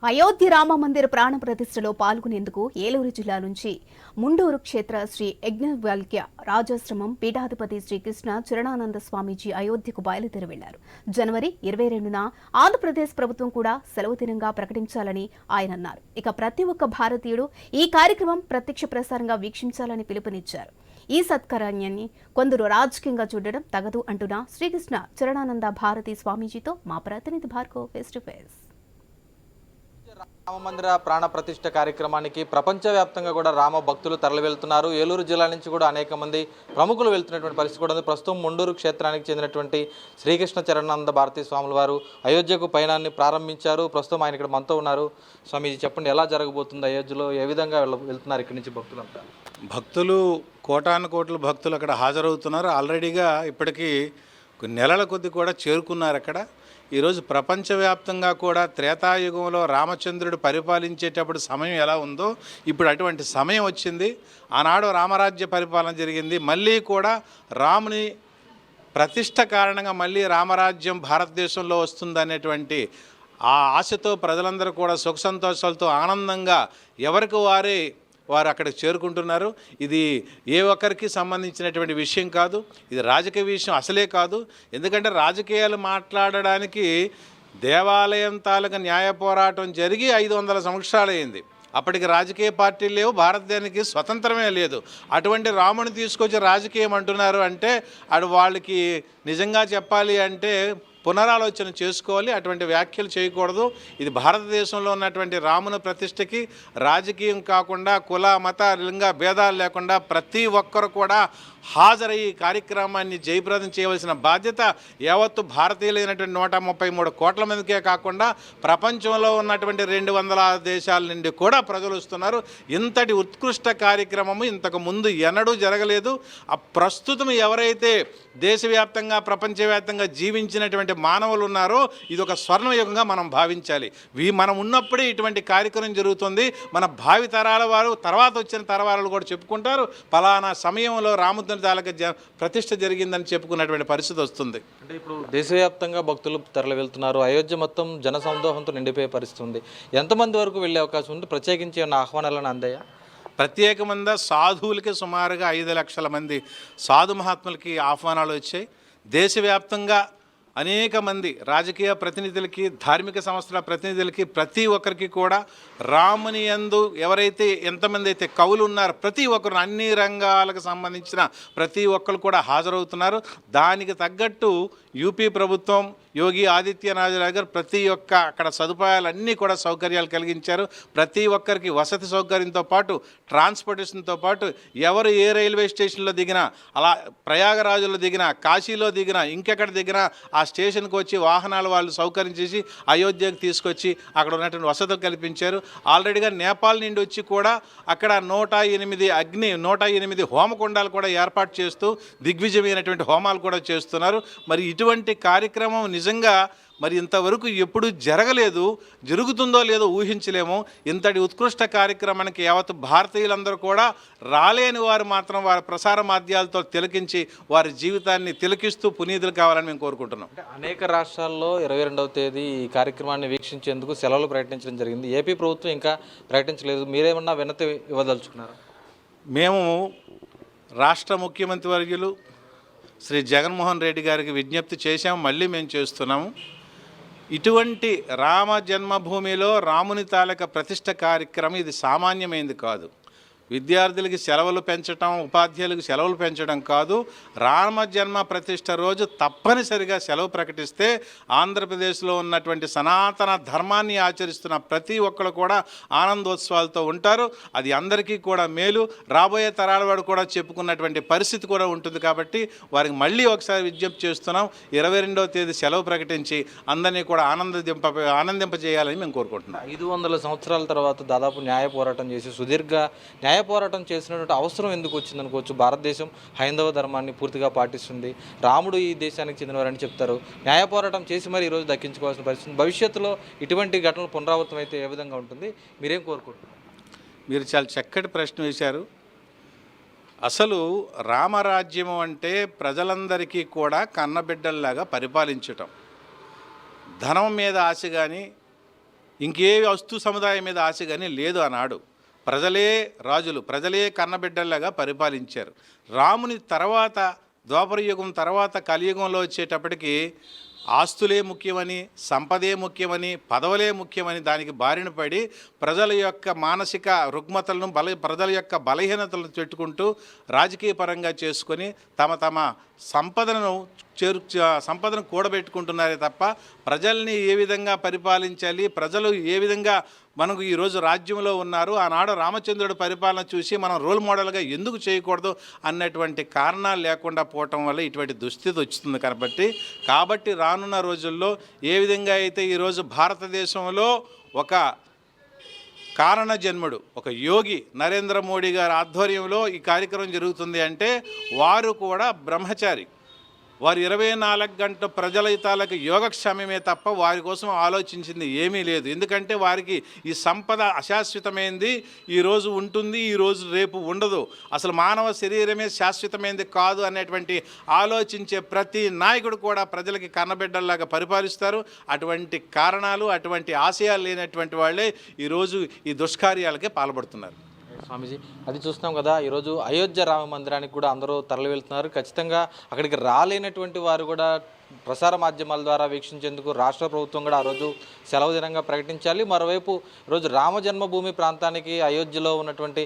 అయోధ్య రామ మందిర ప్రాణ ప్రతిష్టలో పాల్గొనేందుకు ఏలూరు జిల్లా నుంచి ముండూరు క్షేత్ర శ్రీ యజ్ఞవల్క్య రాజాశ్రమం పీఠాధిపతి శ్రీకృష్ణ చరణానంద స్వామీజీ అయోధ్యకు బయలుదేరి వెళ్లారు. జనవరి 22న ఆంధ్రప్రదేశ్ ప్రభుత్వం కూడా సెలవు దినంగా ప్రకటించాలని ఆయన అన్నారు. ఇక ప్రతి ఒక్క భారతీయుడు ఈ కార్యక్రమం ప్రత్యక్ష ప్రసారంగా వీక్షించాలని పిలుపునిచ్చారు. ఈ సత్కార్యాన్ని కొందరు రాజకీయంగా చూడడం తగదు అంటున్న శ్రీకృష్ణ చరణానంద భారతి స్వామీజీతో మా ప్రతినిధి భార్గవ్ ఫేస్ టు ఫేస్. రామమందిర ప్రాణ ప్రతిష్ఠ కార్యక్రమానికి ప్రపంచవ్యాప్తంగా కూడా రామ భక్తులు తరలి వెళ్తున్నారు. ఏలూరు జిల్లా నుంచి కూడా అనేక మంది ప్రముఖులు వెళ్తున్నటువంటి పరిస్థితి కూడా ఉంది. ప్రస్తుతం ముండూరు క్షేత్రానికి చెందినటువంటి శ్రీకృష్ణ చరణానంద భారతీ స్వాముల వారు అయోధ్యకు పయనాన్ని ప్రారంభించారు. ప్రస్తుతం ఆయన ఇక్కడ మనతో ఉన్నారు. స్వామీజీ చెప్పండి, ఎలా జరగబోతుంది అయోధ్యలో, ఏ విధంగా వెళ్తున్నారు ఇక్కడి నుంచి భక్తులంతా? భక్తులు కోటాను కోట్ల భక్తులు అక్కడ హాజరవుతున్నారు. ఆల్రెడీగా ఇప్పటికీ నెలల కొద్ది కూడా చేరుకున్నారు. అక్కడ ఈరోజు ప్రపంచవ్యాప్తంగా కూడా త్రేతాయుగంలో రామచంద్రుడు పరిపాలించేటప్పుడు సమయం ఎలా ఉందో ఇప్పుడు అటువంటి సమయం వచ్చింది. ఆనాడు రామరాజ్య పరిపాలన జరిగింది. మళ్ళీ కూడా రాముని ప్రతిష్ట కారణంగా మళ్ళీ రామరాజ్యం భారతదేశంలో వస్తుందనేటువంటి ఆ ఆశతో ప్రజలందరూ కూడా సుఖ సంతోషాలతో ఆనందంగా ఎవరికి వారు అక్కడికి చేరుకుంటున్నారు. ఇది ఏ ఒక్కరికి సంబంధించినటువంటి విషయం కాదు, ఇది రాజకీయ విషయం అసలే కాదు. ఎందుకంటే రాజకీయాలు మాట్లాడడానికి దేవాలయం తాలూకా న్యాయ పోరాటం జరిగి 500 సంవత్సరాలు అయింది. అప్పటికి రాజకీయ పార్టీలు లేవు, భారతదేశానికి స్వతంత్రమే లేదు. అటువంటి రాముని తీసుకొచ్చి రాజకీయం అంటున్నారు అంటే అది వాళ్ళకి నిజంగా చెప్పాలి అంటే పునరాలోచన చేసుకోవాలి. అటువంటి వ్యాఖ్యలు చేయకూడదు. ఇది భారతదేశంలో ఉన్నటువంటి రాముని ప్రతిష్టకి రాజకీయం కాకుండా కుల మత లింగ భేదాలు లేకుండా ప్రతి ఒక్కరు కూడా హాజరయ్యి కార్యక్రమాన్ని జయప్రదం చేయవలసిన బాధ్యత యావత్తు భారతీయులైనటువంటి 133 కోట్ల మందికే కాకుండా ప్రపంచంలో ఉన్నటువంటి 200 దేశాల నుండి కూడా ప్రజలు వస్తున్నారు. ఇంతటి ఉత్కృష్ట కార్యక్రమము ఇంతకు ముందు ఎన్నడూ జరగలేదు. ప్రస్తుతం ఎవరైతే దేశవ్యాప్తంగా ప్రపంచవ్యాప్తంగా జీవించినటువంటి మానవులు ఉన్నారో ఇది ఒక స్వర్ణయుగంగా మనం భావించాలి. మనం ఉన్నప్పుడే ఇటువంటి కార్యక్రమం జరుగుతుంది. మన భావి తరాల వారు తర్వాత వచ్చిన తరాలు కూడా చెప్పుకుంటారు పలానా సమయంలో రాముని తాలూకా ప్రతిష్ట జరిగిందని చెప్పుకున్నటువంటి పరిస్థితి వస్తుంది. అంటే ఇప్పుడు దేశవ్యాప్తంగా భక్తులు తరలి వెళ్తున్నారు. అయోధ్య మొత్తం జన సందోహంతో నిండిపోయే పరిస్థితి ఉంది. ఎంతమంది వరకు వెళ్ళే అవకాశం ఉంది? ప్రత్యేకించి ఏమైనా ఆహ్వానాలను అందాయా? ప్రత్యేకమంగా సాధువులకి సుమారుగా 5 లక్షల మంది సాధు మహాత్ములకి ఆహ్వానాలు వచ్చాయి. దేశవ్యాప్తంగా అనేక మంది రాజకీయ ప్రతినిధులకి, ధార్మిక సంస్థల ప్రతినిధులకి, ప్రతి ఒక్కరికి కూడా రాముని యందు ఎవరైతే ఎంతమంది అయితే కవులు ఉన్నారో ప్రతి ఒక్కరు అన్ని రంగాలకు సంబంధించిన ప్రతి ఒక్కరు కూడా హాజరవుతున్నారు. దానికి తగ్గట్టు యూపీ ప్రభుత్వం యోగి ఆదిత్యనాథ్ గారు ప్రతి ఒక్క అక్కడ సదుపాయాలన్నీ కూడా సౌకర్యాలు కలిగించారు. ప్రతి ఒక్కరికి వసతి సౌకర్యంతో పాటు ట్రాన్స్పోర్టేషన్తో పాటు ఎవరు ఏ రైల్వే స్టేషన్లో దిగినా, అలా ప్రయాగరాజులో దిగినా, కాశీలో దిగినా, ఇంకెక్కడ దిగినా ఆ స్టేషన్కి వచ్చి వాహనాలు వాళ్ళు సౌకర్యం చేసి అయోధ్యకు తీసుకొచ్చి అక్కడ ఉన్నటువంటి వసతులు కల్పించారు. ఆల్రెడీగా నేపాల్ నుండి వచ్చి కూడా అక్కడ 108 హోమకుండాలు కూడా ఏర్పాటు చేస్తూ దిగ్విజయమైనటువంటి హోమాలు కూడా చేస్తున్నారు. మరి ఇటువంటి కార్యక్రమం నిజంగా మరి ఇంతవరకు ఎప్పుడు జరగలేదు. జరుగుతుందో లేదో ఊహించలేము. ఇంతటి ఉత్కృష్ట కార్యక్రమానికి యావత్ భారతీయులందరూ కూడా రాలేని వారు మాత్రం వారి ప్రసార మాధ్యాలతో తిలకించి వారి జీవితాన్ని తిలకిస్తూ పునీతులు కావాలని మేము కోరుకుంటున్నాం. అనేక రాష్ట్రాల్లో 22వ తేదీ ఈ కార్యక్రమాన్ని వీక్షించేందుకు సెలవులు ప్రకటించడం జరిగింది. ఏపీ ప్రభుత్వం ఇంకా ప్రకటించలేదు. మీరేమన్నా వినతి ఇవ్వదలుచుకున్నారు? మేము రాష్ట్ర ముఖ్యమంత్రి వర్యులు శ్రీ జగన్మోహన్ రెడ్డి గారికి విజ్ఞప్తి చేశాము, మళ్ళీ మేము చేస్తున్నాము. ఇటువంటి రామ జన్మభూమిలో రాముని తాలూకా ప్రతిష్ట కార్యక్రమం ఇది సామాన్యమైనది కాదు. విద్యార్థులకి సెలవులు పెంచడం, ఉపాధ్యాయులకు సెలవులు పెంచడం కాదు. రామ జన్మ ప్రతిష్ట రోజు తప్పనిసరిగా సెలవు ప్రకటిస్తే ఆంధ్రప్రదేశ్లో ఉన్నటువంటి సనాతన ధర్మాన్ని ఆచరిస్తున్న ప్రతి ఒక్కరు కూడా ఆనందోత్సవాలతో ఉంటారు. అది అందరికీ కూడా మేలు. రాబోయే తరాల వాడు కూడా చెప్పుకున్నటువంటి పరిస్థితి కూడా ఉంటుంది. వారికి మళ్ళీ ఒకసారి విజ్ఞప్తి చేస్తున్నాం. 22వ తేదీ సెలవు ప్రకటించి అందరినీ కూడా ఆనందింపజేయాలని మేము కోరుకుంటున్నాం. 500 సంవత్సరాల తర్వాత దాదాపు న్యాయ పోరాటం చేసి సుదీర్ఘ న్యాయ పోరాటం చేసినటువంటి అవసరం ఎందుకు వచ్చిందనుకోవచ్చు. భారతదేశం హైందవ ధర్మాన్ని పూర్తిగా పాటిస్తుంది. రాముడు ఈ దేశానికి చెందినవారని చెప్తారు. న్యాయ పోరాటం చేసి మరి ఈరోజు దక్కించుకోవాల్సిన పరిస్థితి. భవిష్యత్తులో ఇటువంటి ఘటనలు పునరావృతం అయితే ఏ విధంగా ఉంటుంది? మీరేం కోరుకుంటున్నారు? మీరు చాలా చక్కటి ప్రశ్న వేశారు. అసలు రామరాజ్యం అంటే ప్రజలందరికీ కూడా కన్నబిడ్డల్లాగా పరిపాలించటం. ధనం మీద ఆశ కానీ ఇంకే వస్తు సముదాయం మీద ఆశ కానీ లేదు ఆనాడు. ప్రజలే రాజులు, ప్రజలే కన్నబిడ్డల్లాగా పరిపాలించారు. రాముని తర్వాత ద్వాపర యుగం తర్వాత కలియుగంలో వచ్చేటప్పటికి ఆస్తులే ముఖ్యమని, సంపదే ముఖ్యమని, పదవులే ముఖ్యమని దానికి బారిన పడి ప్రజల యొక్క మానసిక రుగ్మతలను ప్రజల యొక్క బలహీనతలను పెట్టుకుంటూ రాజకీయ పరంగా చేసుకొని తమ సంపదను కూడబెట్టుకుంటున్నారే తప్ప ప్రజల్ని ఏ విధంగా పరిపాలించాలి, ప్రజలు ఏ విధంగా మనకు ఈరోజు రాజ్యంలో ఉన్నారు, ఆనాడు రామచంద్రుడి పరిపాలన చూసి మనం రోల్ మోడల్గా ఎందుకు చేయకూడదు అన్నటువంటి కారణాలు లేకుండా పోవటం వల్ల ఇటువంటి దుస్థితి వచ్చింది. కాబట్టి రానున్న రోజుల్లో ఏ విధంగా అయితే ఈరోజు భారతదేశంలో ఒక కారణ జన్ముడు, ఒక యోగి నరేంద్ర మోడీ గారి ఆధ్వర్యంలో ఈ కార్యక్రమం జరుగుతుంది అంటే వారు కూడా బ్రహ్మచారి. వారు 24 గంటల ప్రజల హితాలకు యోగక్షేమమే తప్ప వారి కోసం ఆలోచించింది ఏమీ లేదు. ఎందుకంటే వారికి ఈ సంపద అశాశ్వతమైంది, ఈరోజు ఉంటుంది, ఈరోజు రేపు ఉండదు, అసలు మానవ శరీరమే శాశ్వతమైనది కాదు అనేటువంటి ఆలోచించే ప్రతి నాయకుడు కూడా ప్రజలకి కన్నబిడ్డల్లాగా పరిపాలిస్తారు. అటువంటి కారణాలు, అటువంటి ఆశయాలు లేనటువంటి వాళ్ళే ఈరోజు ఈ దుష్కార్యాలకే పాల్పడుతున్నారు. స్వామీజీ, అది చూస్తున్నాం కదా, ఈరోజు అయోధ్య రామ మందిరానికి కూడా అందరూ తరలి వెళ్తున్నారు. ఖచ్చితంగా అక్కడికి రాలేనటువంటి వారు కూడా ప్రసార మాధ్యమాల ద్వారా వీక్షించేందుకు రాష్ట్ర ప్రభుత్వం కూడా ఆ రోజు సెలవు దినంగా ప్రకటించాలి. మరోవైపు ఈరోజు రామ జన్మభూమి ప్రాంతానికి అయోధ్యలో ఉన్నటువంటి